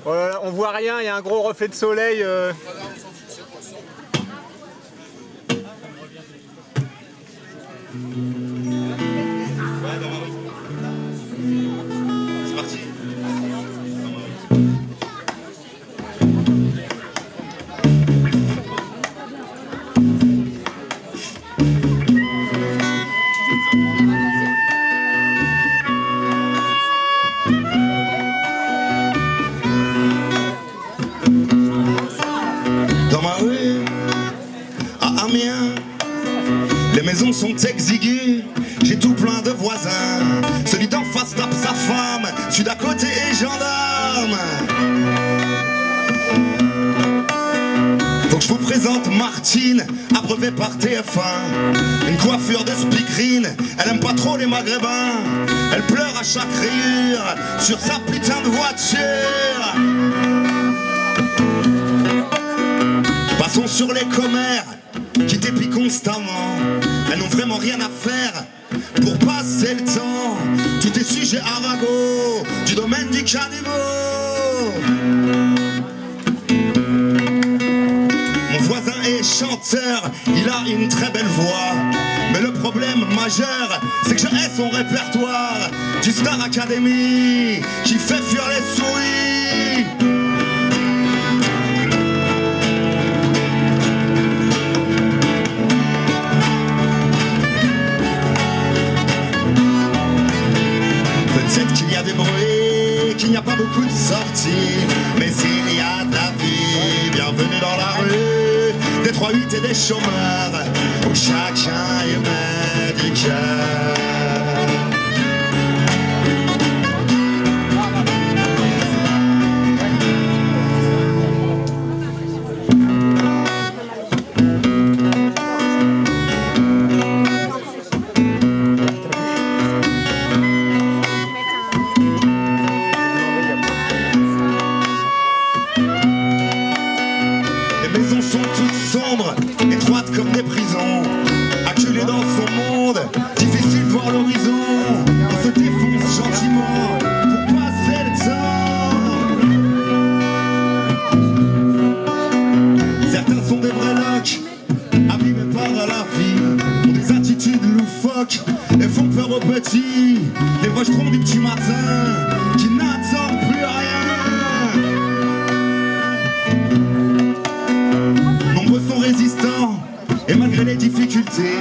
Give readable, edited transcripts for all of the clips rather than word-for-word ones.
Voilà, on voit rien, il y a un gros reflet de soleil. C'est parti. Dans ma rue, à Amiens, les maisons sont exiguës, j'ai tout plein de voisins. Celui d'en face tape sa femme, celui d'à côté est gendarme. Faut que je vous présente Martine, abreuvée par TF1. Une coiffure de speakerine, elle aime pas trop les maghrébins. Elle pleure à chaque rayure sur sa putain de voiture. Passons sur les commères qui t'épient constamment. Elles n'ont vraiment rien à faire pour passer le temps. Tout est sujet à ragot du domaine du caniveau. Mon voisin est chanteur, il a une très belle voix. Mais le problème majeur, c'est que je hais son répertoire du Star Academy qui fait fuir les souris. Peut-être qu'il y a des bruits, qu'il n'y a pas beaucoup de sorties, mais il y a de la vie, bienvenue dans la rue, des 3-8 et des chômeurs, où chacun y met du cœur. Les maisons sont toutes sombres, étroites comme des prisons. Acculé dans son monde, difficile de voir l'horizon. On se défonce gentiment pour passer le temps. Certains sont des vrais locs, abîmés par la vie, ont des attitudes loufoques et font peur aux petits. Des rejetrons du petit matin qui n'attendent plus rien. Nombreux sont résistants et malgré les difficultés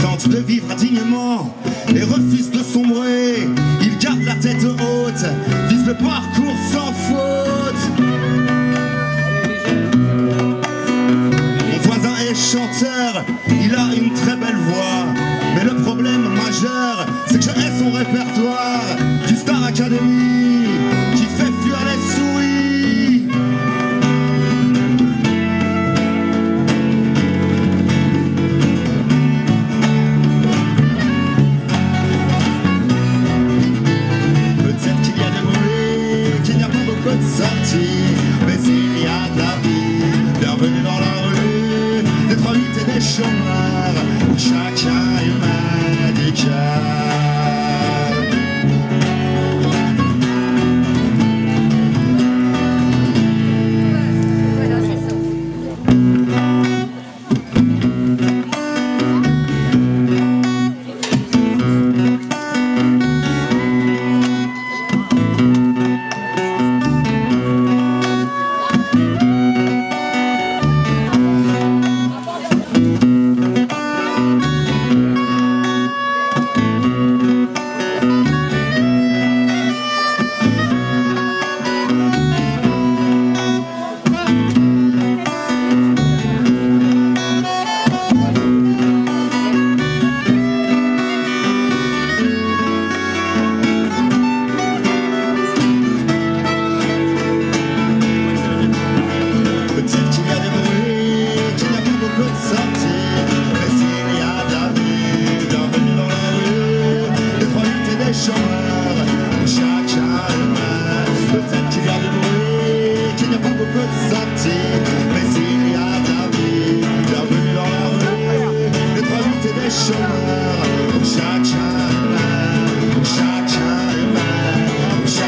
tentent de vivre dignement et refusent de sombrer. Ils gardent la tête haute, visent le parcours sans faute. Mon voisin est chanteur, il a une très belle voix, mais le problème majeur, c'est que je hais son répertoire du Star Academy qui fait fuir les souris. Peut-être qu'il y a des bruits, qu'il n'y a pas beaucoup de sorties, mais il y a de la vie, bienvenue dans la rue, des 3-8 et des chômeurs, où chacun y met du cœur. chacun,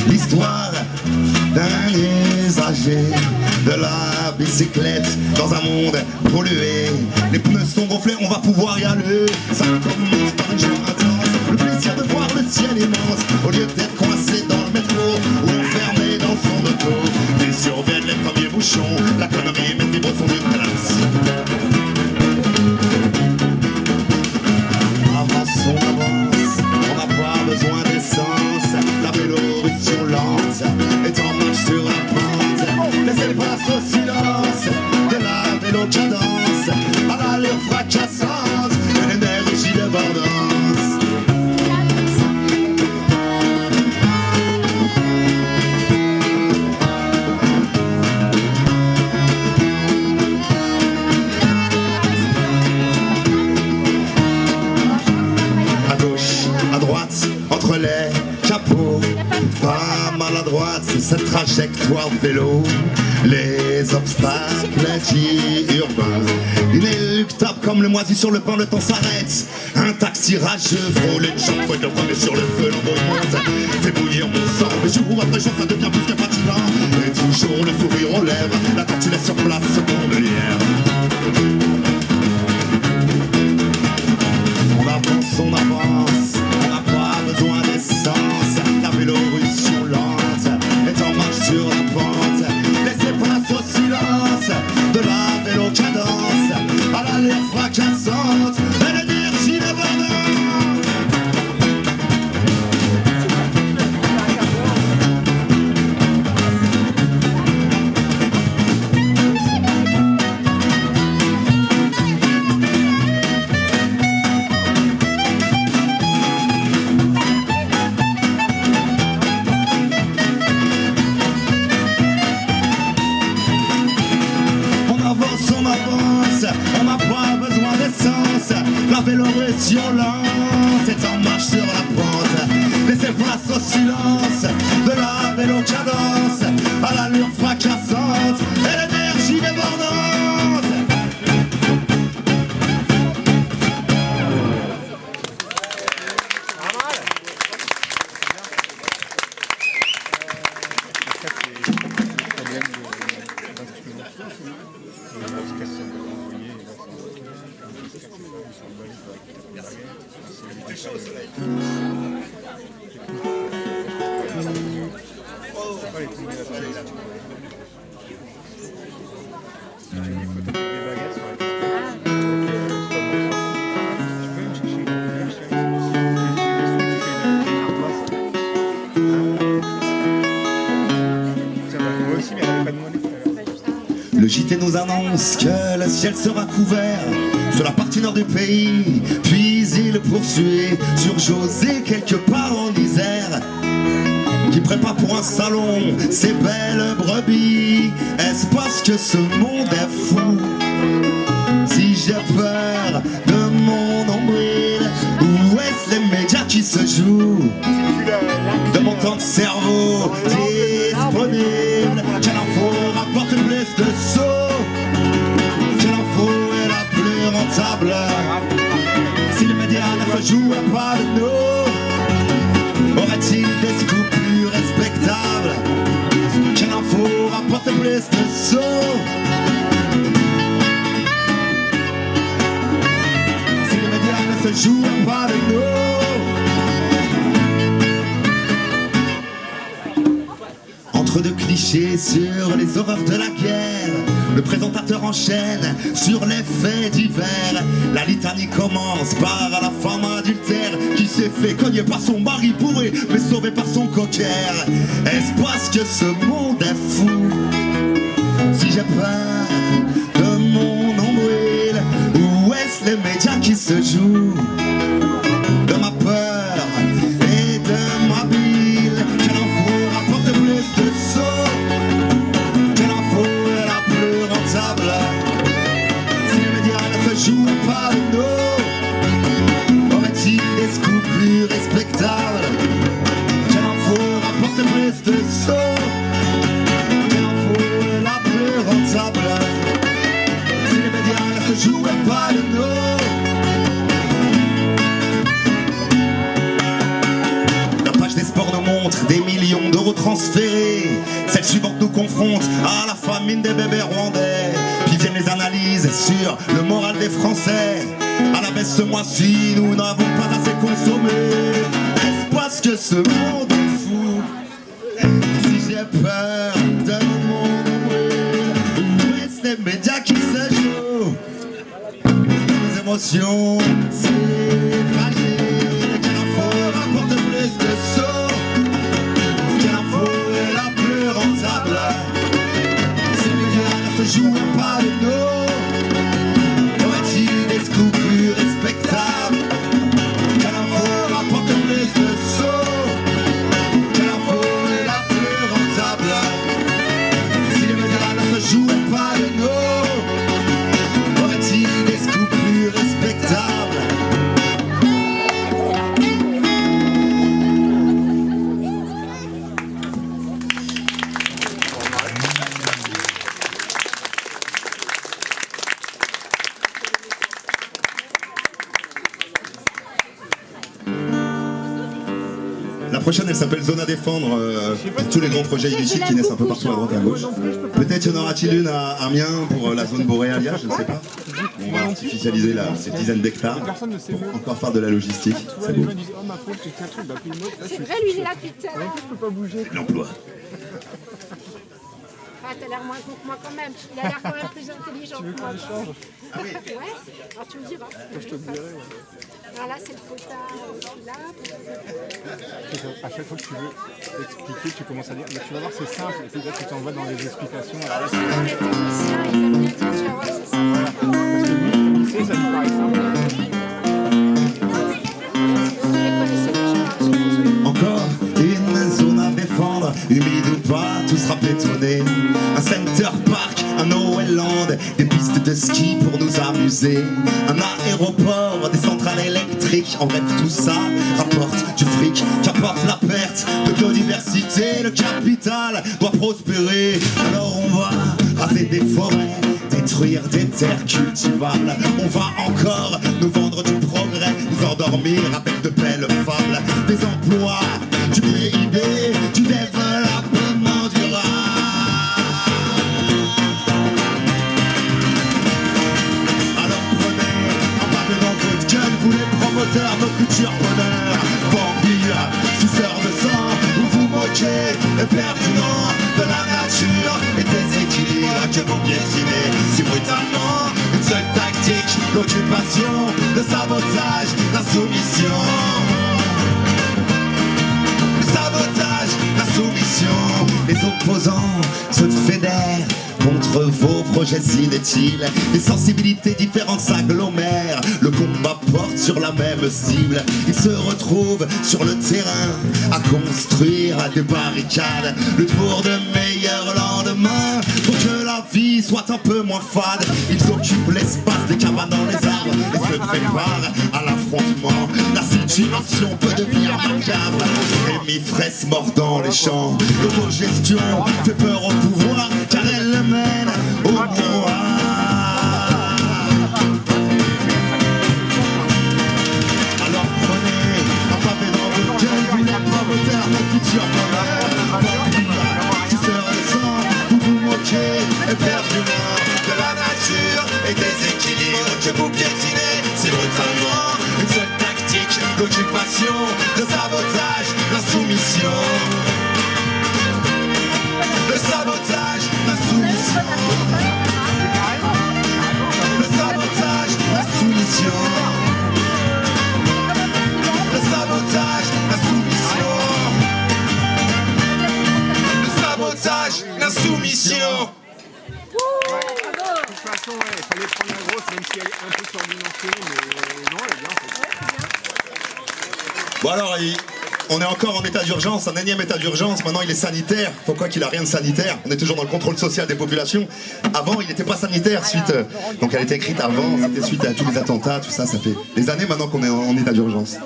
l'histoire d'un usager de la bicyclette dans un monde pollué. Les pneus sont gonflés, on va pouvoir y aller. Ça commence par une joie intense, le plaisir de voir le ciel immense, au lieu d'être coincé dans le métro ou enfermé dans son auto. Et surviennent les premiers bouchons, la connerie met des brossons de classe. Avançons, avance, on n'a pas besoin d'essence. La vélorution lente est en marche sur la pente. Laissez place au silence de la vélo cadence, à l'allure fracassante de l'énergie débordante. Entre les chapeaux, pas maladroite, c'est cette trajectoire vélo. Les obstacles urbains, inéluctables comme le moisi sur le pain, le temps s'arrête. Un taxi rageux frôle une jambe, faut de premier sur le feu, l'ombre monte. Fait bouillir mon sang, mais jour après jour ça devient plus que fatigant. Et toujours le sourire aux lèvres, la tortue laisse sur place ce bandelière. On avance, on avance, on n'a pas besoin d'essence. La vélorution lente est en marche sur la pente. Laissez place au silence de la vélo cadence, à l'allure fracassante et l'énergie débordante. On n'a pas besoin d'essence, la vélorution lente est en marche sur la pente. Laissez place au silence de la vélo cadence, à l'allure fracassante et l'énergie débordante. Le JT nous annonce que le ciel sera couvert sur la partie nord du pays, puis il poursuit sur José quelque part en Isère, qui prépare pour un salon ces belles brebis. Est-ce parce que ce monde est fou? Si j'ai peur de mon nombril, où est-ce les médias qui se jouent de mon temps de cerveau disponible? Quelle info rapporte le plus de sauts? Quelle info est la plus rentable? Si les médias ne se jouaient pas de nous, aurait-il des scoops plus respectables? Quelle info rapporte le plus de sauts? Si les médias ne se jouaient pas de nous. Entre deux clichés sur les horreurs de la guerre, le présentateur enchaîne sur les faits divers. La litanie commence par la femme adultère qui s'est fait cogner par son mari bourré mais sauvé par son cocker. Est-ce parce que ce monde est fou? Si j'ai peur de mon nombril, où est-ce les médias qui se jouent de ma peur et de ma bile? Quelle info rapporte plus de sauts? Quelle info est la plus rentable? Si les médias ne se jouent pas de nous, aurait-il des scoops plus respectables? Quelle info rapporte plus de sauts? Quelle info est la plus rentable? Si les médias ne se jouaient pas de nous. Des sports nous montrent des millions d'euros transférée. Celle suivante nous confronte à la famine des bébés rwandais. Puis viennent les analyses sur le moral des Français. À la baisse ce mois-ci, nous n'avons pas assez consommé. Est-ce parce que ce monde est fou? Si j'ai peur d'un monde où est-ce les médias qui se jouent? Les émotions, c'est fragile. Quelle info rapporte plus de sauts? Quelle info est la plus rentable? Ces médias ne se jouent pas de nous. Aurait-il des scoops plus respectables? Quelle info rapporte plus de sauts? Quelle info est la plus rentable? Si les médias ne se jouent pas de nous, aurait-il des scoops plus respectables? La prochaine, elle s'appelle Zone à défendre pour tous les grands projets illicites qui naissent un peu partout à droite et à gauche. Peut-être y en aura-t-il une à Amiens pour la zone boréalia, je ne sais pas. On va artificialiser ces dizaines d'hectares pour encore faire de la logistique. C'est beau. C'est vrai, lui il est là depuis tout à l'heure. L'emploi. Ah, t'as l'air moins con que moi quand même. Il a l'air quand même plus intelligent que moi. Ah oui. Ouais, alors tu me diras. Je te dirai, ouais. Alors là, c'est le potard là. À chaque fois que tu veux expliquer, tu commences à dire, mais tu vas voir, c'est simple, et puis là, tu t'envoies dans les explications. Alors là, Les techniciens, ils aiment bien dire, tu vas voir, c'est ça. parce que lui, il sait, ça lui paraît simple. Vous les connaissez déjà, j'imagine. Encore une zone à défendre, humide ou pas, tout sera bétonné. Un center park, un Noël-land, des pistes de ski pour nous amuser. Un aéroport, des centrales électriques, en bref tout ça rapporte du fric, qu'apporte la perte de biodiversité. Le capital doit prospérer, alors on va raser des forêts, détruire des terres cultivables. On va encore nous vendre du progrès, nous endormir avec de belles fables. Des emplois, du PIB, du développement durable. Alors prenez un pavé dans votre gueule, vous les promoteurs, nos futurs bonheurs. Vampires, suceurs de sang, vous vous moquez, éperdument de la nature et des équilibres que vous piétinez si brutalement. Une seule tactique, l'occupation, le sabotage, la soumission. Le sabotage, la soumission. Les opposants se fédèrent contre vos projets inutiles. Les sensibilités différentes s'agglomèrent. Le combat porte sur la même cible. Ils se retrouvent sur le terrain à construire des barricades. Le tour de meilleur lendemain pour que la vie soit un peu moins fade. Ils occupent l'espace des cabanes dans les arbres et se préparent à l'affrontement. La situation peut devenir macabre. Rémi Fraisse mordant les champs. L'autogestion fait peur au pouvoir car elle le mène au pouvoir. Alors prenez un pavé dans votre gueule, vous n'êtes pas vos termes, notre futur bonheur. Suceurs de sang, vous vous moquez éperdument de la nature et des équilibres que vous piétinez. C'est brutalement une seule tactique, l'occupation, le sabotage, la soumission. Le sabotage, la soumission. Le sabotage, la soumission. Le sabotage, la soumission. Le sabotage, la soumission. De toute façon, ouais, il fallait prendre la grosse, même si elle est un peu surdimensionnée, mais non, elle est bien en fait. Bon alors, on est encore en état d'urgence, un énième état d'urgence. Maintenant il est sanitaire, pourquoi qu'il a rien de sanitaire? On est toujours dans le contrôle social des populations. Avant il n'était pas sanitaire, suite donc elle était écrite avant, c'était suite à tous les attentats, tout ça, ça fait des années maintenant qu'on est en état d'urgence.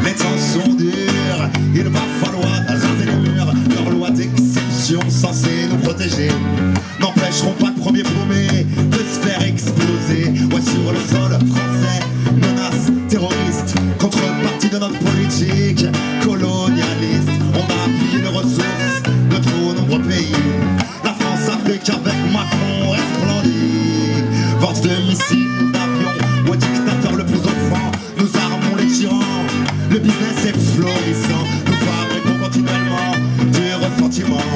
Les temps sont durs, il va falloir raser les murs. Leurs lois d'exception censées nous protéger n'empêcheront pas le premier paumé de se faire exploser. Ouais, sur le sol français, menace terroriste, contrepartie de notre politique colonialiste. On a pillé les ressources de trop nombreux pays. La France-Afrique avec Macron est splendide. Vente de missiles, d'avions au dictateur le plus offrant. Nous armons les tyrans, le business est florissant. Nous fabriquons continuellement du ressentiment.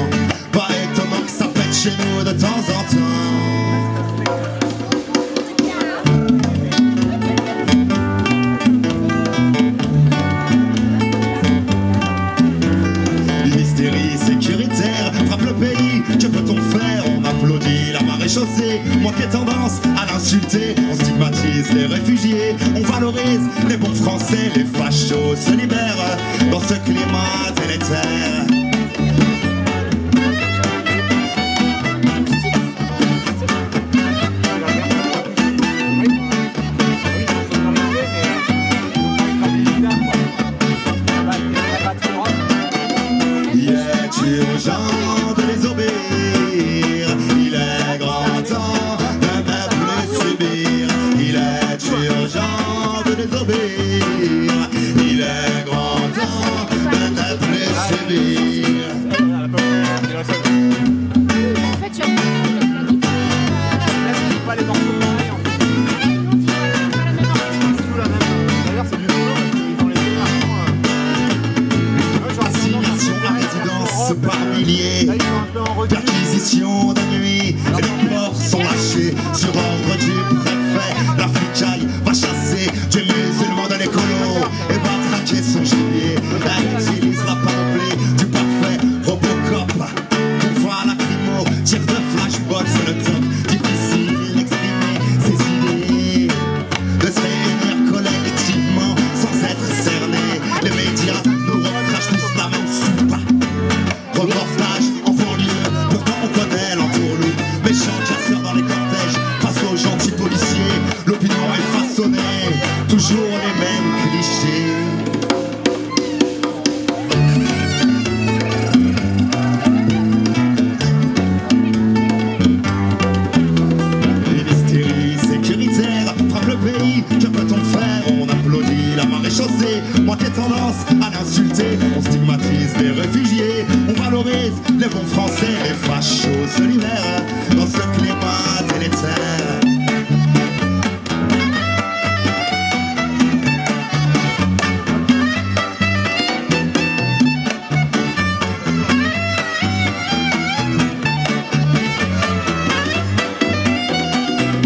Pas étonnant que ça pète chez nous de temps en temps. L'hystérie sécuritaire frappe le pays. Que peut-on faire? On applaudit la maréchaussée. Moi qui ai tendance à l'insulter. On stigmatise les réfugiés. On valorise les bons français. Les fachos se libèrent dans ce climat délétère. Il est urgent de les obéir. Il est grand temps de ne plus subir. Il est urgent de les obéir. Il est grand temps de ne plus subir. En fait, tu as Pas les morceaux pareils en fait. D'ailleurs, c'est du boulot parce qu'ils ont les Assignation à résidence par milliers. Perquisition de nuit. Les morts sont lâchés sur ordre du préfet. La flicaille va chasser des musulmans de l'écolo et va traquer son gibier. Elle utilise la panoplie du parfait Robocop. Pouvoir lacrymo, tir de flashball, c'est le top. Difficile d'exprimer ses idées, de se réunir collectivement sans être cerné. Les médias nous recrachent tous la même soupe. Reportage en banlieue, pourtant on connaît l'entourloupe. Méchants casseurs dans les cortèges, face aux gentils policiers. L'opinion est façonnée, toujours les mêmes clichés. L'hystérie sécuritaire frappe le pays. Que peut-on faire? On applaudit la maréchaussée. Moi qui ai tendance à l'insulter. On stigmatise les réfugiés. On valorise les bons français. Les fachos se libèrent dans ce climat délétère.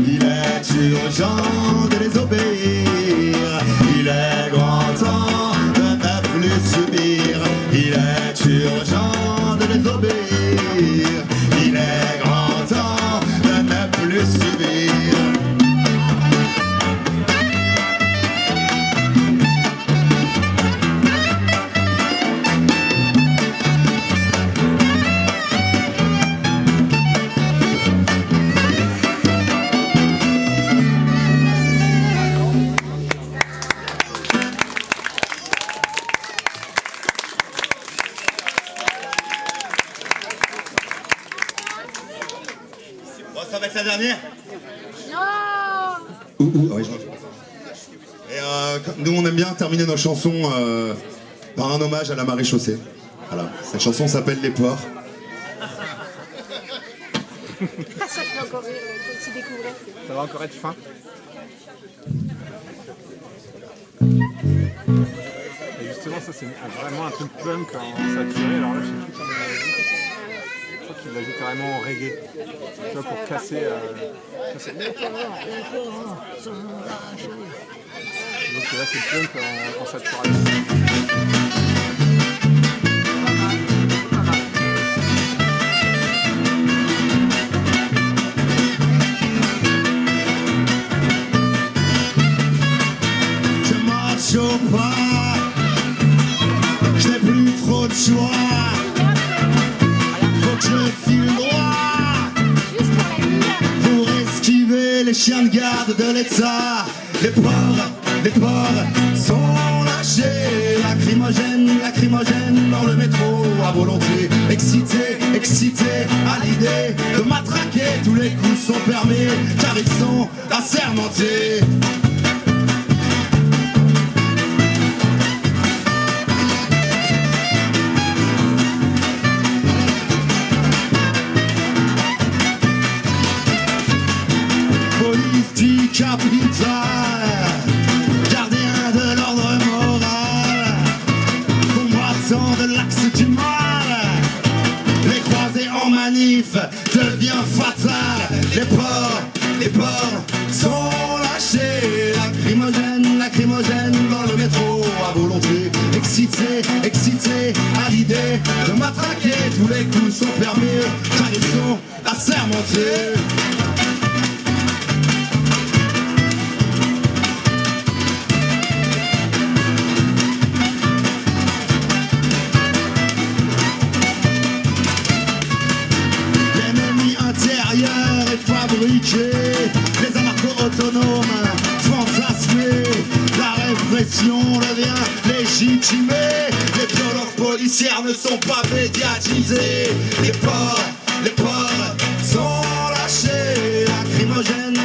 Il est urgent de les obéir. Il est grand temps de ne plus subir. Il est urgent de les obéir. Il est grand temps de ne plus subir. Bon, ça va être la dernière. Non. Ouais, et nous, on aime bien terminer nos chansons par un hommage à la maréchaussée. Voilà. Cette chanson s'appelle Les Porcs. Ça fait encore rire, comme tu découvrais. Ça va encore être fin. Et justement, ça c'est vraiment un truc punk en saturé. Alors là, je sais plus comment il l'a dit. Je crois qu'il l'a dit carrément en reggae. Tu vois, pour casser. Donc là, c'est punk en saturation. Je marche au pas, je n'ai plus trop de choix. Faut que je file droit pour esquiver les chiens de garde de l'État. Les porcs sont lâchés. lacrymogène dans le métro à volonté. Excité, excité à l'idée de matraquer, tous les coups sont permis car ils sont assermentés. Police du capital, gardien de l'ordre moral, combattant de l'axe du mal, les croisés en manif devient fatal. Les porcs sont lâchés, lacrymogène dans le métro à volonté. Excité, excité à l'idée de matraquer, tous les coups sont permis car ils sont assermentés. Les anarchos autonomes fantasmés, la répression devient légitimée. Les violences policières ne sont pas médiatisées. Les porcs sont lâchés,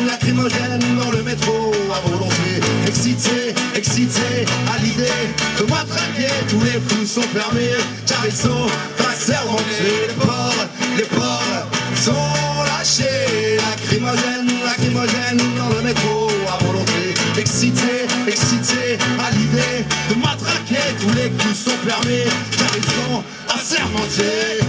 lacrymogène dans le métro à volonté. Excité à l'idée de matraquer, tous les coups sont permis car ils sont assermentés. Les porcs sont lâchés, lacrymogène dans le métro à volonté. Excité à l'idée de matraquer, tous les coups sont permis car ils sont assermentés.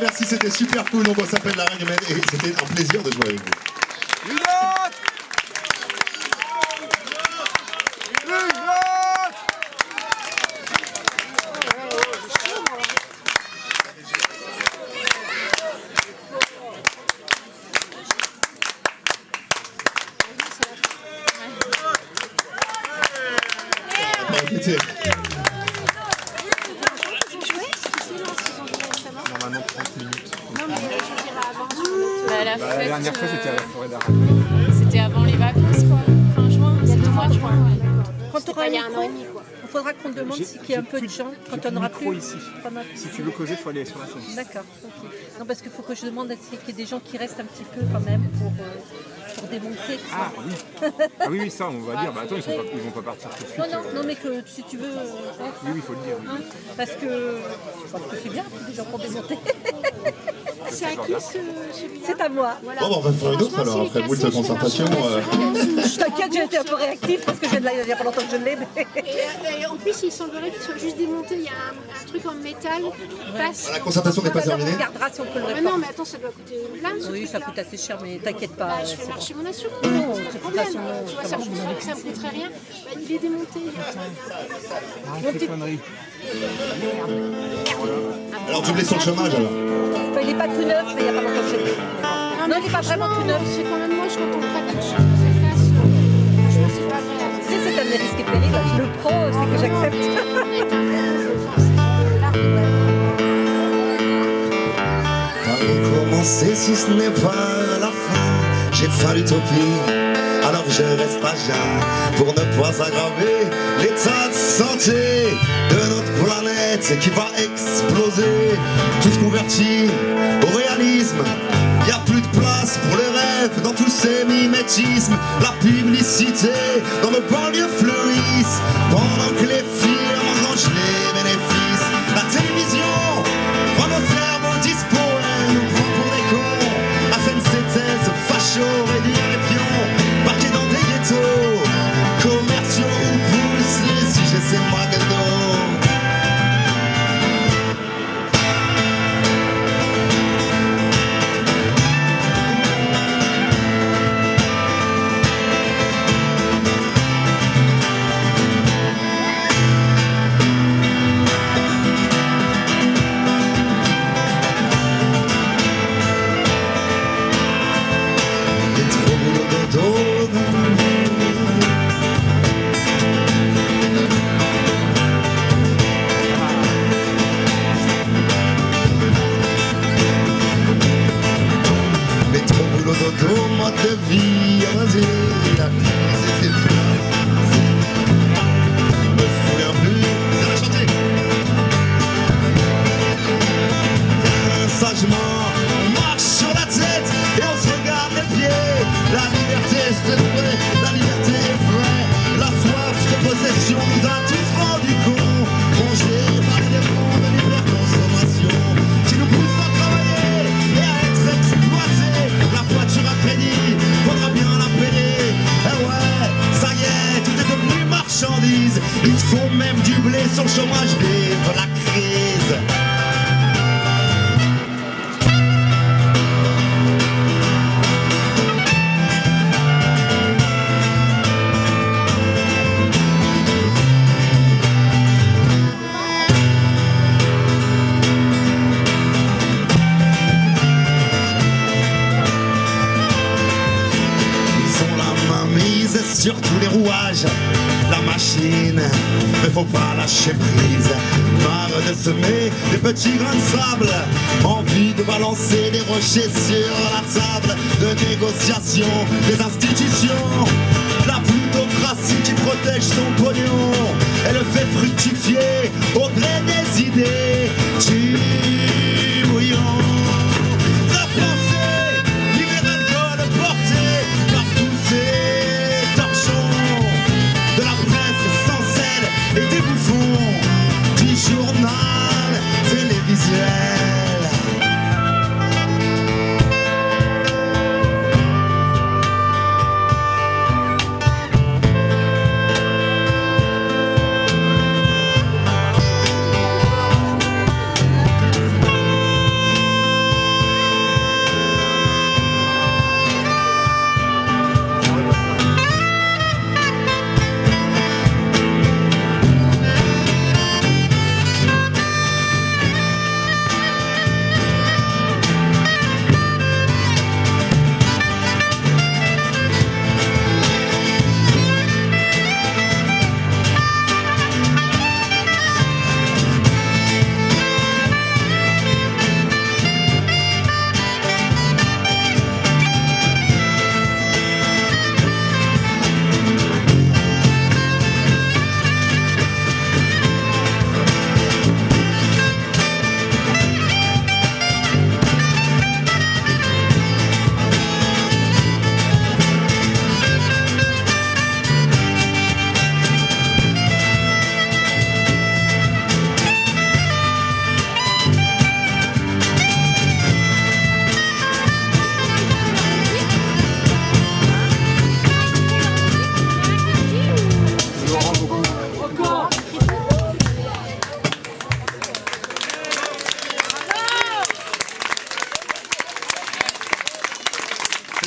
Merci, c'était super cool. Donc on s'appelle La Reine Humaine et c'était un plaisir de jouer avec vous. Normalement 30 minutes. Non, mais je dirais avant. La dernière fois c'était à la forêt d'Arras. C'était avant les vacances, quoi. Fin juin, Il y a c'est 2 mois, je crois. Quand tu auras Il y a un un an micro, et demi, quoi. il faudra qu'on demande s'il y a un peu de gens. Quand on n'aura plus. Ici. Pendant- Si tu veux causer, il faut aller sur la scène. D'accord, ok. Non, parce qu'il faut que je demande s'il y a des gens qui restent un petit peu quand même pour démonter. Ah oui. Ah oui, ça on va dire. Bah attends, ils vont pas partir tout de suite. Non, mais que si tu veux. Oui, il faut le dire. Oui. Hein, parce que c'est bien, des gens pour démonter. C'est à qui celui-là? C'est à moi. Voilà. Bon, bah, on va faire une autre Franchement, alors, s'il est après boule de cassé, je fais concertation. l'installation. Je t'inquiète, j'ai été un peu réactif parce que il y a pas longtemps que je l'ai. Mais... Et en plus, il semblerait qu'il soit juste démonté. Il y a un truc en métal qui passe. La concertation n'est pas terminée. On regardera si on peut le Mais réparer. non, mais attends, ça doit coûter une blinde ce Oui, ça truc-là. coûte assez cher, mais t'inquiète pas. Bah, je fais marcher mon assurance, Non, c'est pas de de toute problème. façon, Tu vois, ça me coûterait rien. Bah, il est démonté. Arrête tes conneries. Alors tu me laisses sur le chômage alors. Enfin, il n'est pas tout neuf, mais il n'y a pas longtemps que je l'ai. Non, il n'est pas vraiment tout neuf. C'est quand même moche quand on prête quelque chose de cette classe. Franchement, c'est pas agréable. Tu sais, c'est un des risques et périls. Je le prends, c'est que j'accepte. Avec un enfin, c'est l'art. Comment commencer si ce n'est pas la fin? J'ai faim l'utopie, alors je reste à jeun pour ne pas aggraver l'état de santé de notre planète qui va exploser. Tous convertis au réalisme, y a plus de place pour les rêves dans tous ces mimétismes. La publicité dans nos banlieues fleurissent pendant que les firmes engrangent les bénéfices. La télévision rend nos cerveaux dispo et nous prend pour des cons afin de ces thèses fachos réduire les pions, parqués dans des ghettos commerciaux où poussent les IGC McDo. marchandises. Ils font même du blé sur le chômage, vive la crise. Sur tous les rouages, la machine, mais faut pas lâcher prise. Marre de semer des petits grains de sable, envie de balancer des rochers sur la table de négociation des institutions. La plutocratie qui protège son pognon, elle fait fructifier au gré des idées du bouillon. La pensée libérale colportée par tous ces de la presse sans sel et des bouffons du journal télévisuel.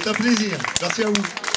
C'est un plaisir. Merci à vous.